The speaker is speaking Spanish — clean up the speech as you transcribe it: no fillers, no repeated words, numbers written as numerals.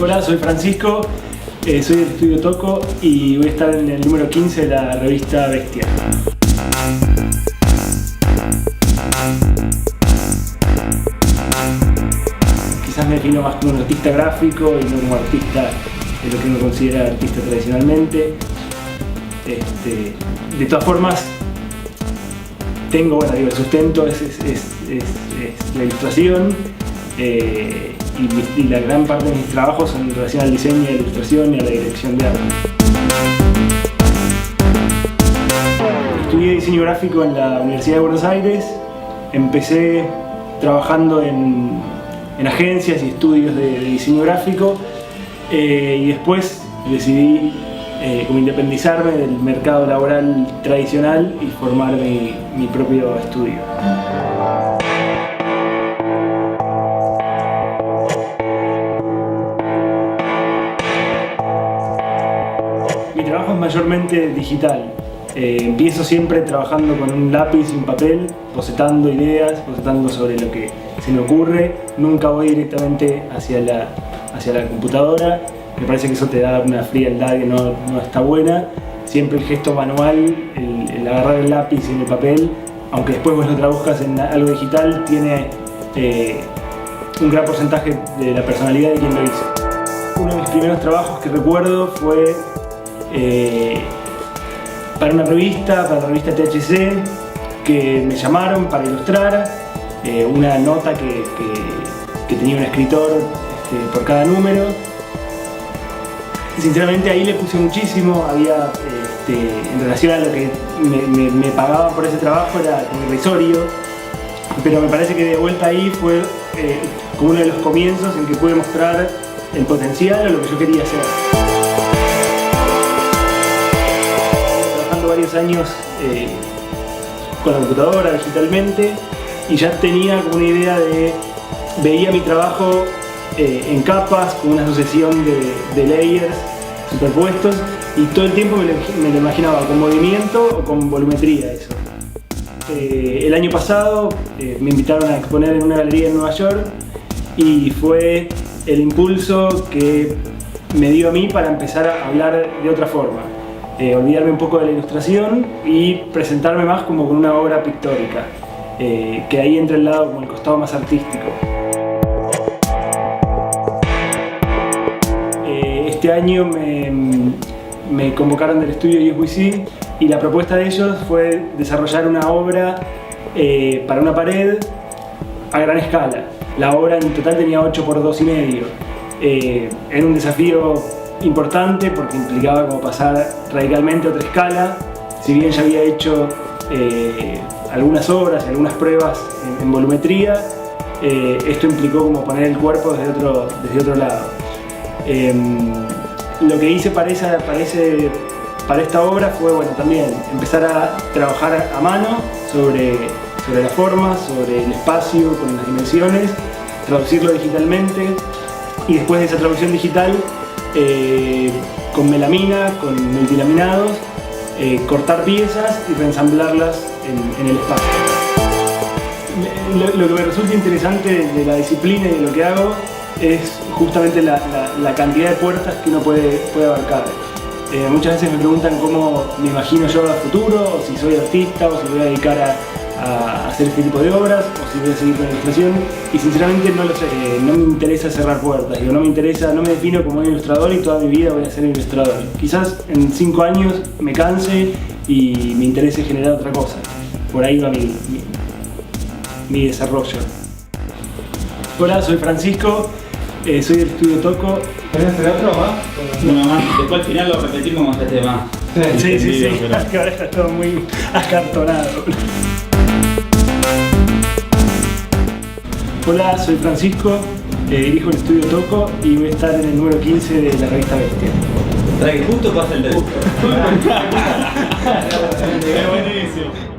Hola, soy Francisco, soy del estudio Toco y voy a estar en el número 15 de la revista Bestia. Quizás me defino más como un artista gráfico y no como artista de lo que uno considera artista tradicionalmente. De todas formas, tengo, el sustento es la ilustración y la gran parte de mis trabajos son en relación al diseño y a la ilustración y a la dirección de arte. Estudié diseño gráfico en la Universidad de Buenos Aires, empecé trabajando en agencias y estudios de diseño gráfico y después decidí como independizarme del mercado laboral tradicional y formar mi propio estudio. Mi trabajo es mayormente digital. Empiezo siempre trabajando con un lápiz y un papel, bocetando ideas, bocetando sobre lo que se me ocurre. Nunca voy directamente hacia la computadora. Me parece que eso te da una frialdad que no está buena. Siempre el gesto manual, el agarrar el lápiz y el papel, aunque después vos lo traduzcas en algo digital, tiene un gran porcentaje de la personalidad de quien lo hizo. Uno de mis primeros trabajos que recuerdo fue para la revista THC, que me llamaron para ilustrar una nota que tenía un escritor por cada número. Sinceramente ahí le puse muchísimo, había en relación a lo que me pagaban por ese trabajo era irrisorio, pero me parece que de vuelta ahí fue como uno de los comienzos en que pude mostrar el potencial o lo que yo quería hacer. Trabajando varios años con la computadora, digitalmente, y ya tenía como una idea veía mi trabajo en capas, con una sucesión de layers superpuestos, y todo el tiempo me lo imaginaba con movimiento o con volumetría eso. El año pasado me invitaron a exponer en una galería en Nueva York y fue el impulso que me dio a mí para empezar a hablar de otra forma. Olvidarme un poco de la ilustración y presentarme más como con una obra pictórica, que ahí entra el lado como el costado más artístico. Este año me convocaron del estudio USBC y la propuesta de ellos fue desarrollar una obra para una pared a gran escala. La obra en total tenía 8 por 2,5. Era un desafío importante porque implicaba como pasar radicalmente a otra escala. Si bien ya había hecho algunas obras y algunas pruebas en volumetría, esto implicó como poner el cuerpo desde otro lado. Lo que hice para esta obra fue también empezar a trabajar a mano sobre las formas, sobre el espacio, con las dimensiones, traducirlo digitalmente y después de esa traducción digital con melamina, con multilaminados, cortar piezas y reensamblarlas en el espacio. Lo que me resulta interesante de la disciplina y de lo que hago es justamente la cantidad de puertas que uno puede abarcar. Muchas veces me preguntan cómo me imagino yo a futuro, o si soy artista, o si voy a dedicar a hacer este tipo de obras, o si voy a seguir con la ilustración, y sinceramente no lo sé. No me interesa cerrar puertas, no me defino como un ilustrador y toda mi vida voy a ser ilustrador. Quizás en 5 años me canse y me interese generar otra cosa. Por ahí va mi desarrollo. Hola, soy Francisco, soy del estudio Toco. ¿Querés hacer otro más? Uno más, después al final lo repetimos este más. Sí. Es que ahora está todo muy acartonado. Hola, soy Francisco, dirijo el estudio Toco y voy a estar en el número 15 de la revista Bestia. Para que justo pase el debut. Qué buenísimo.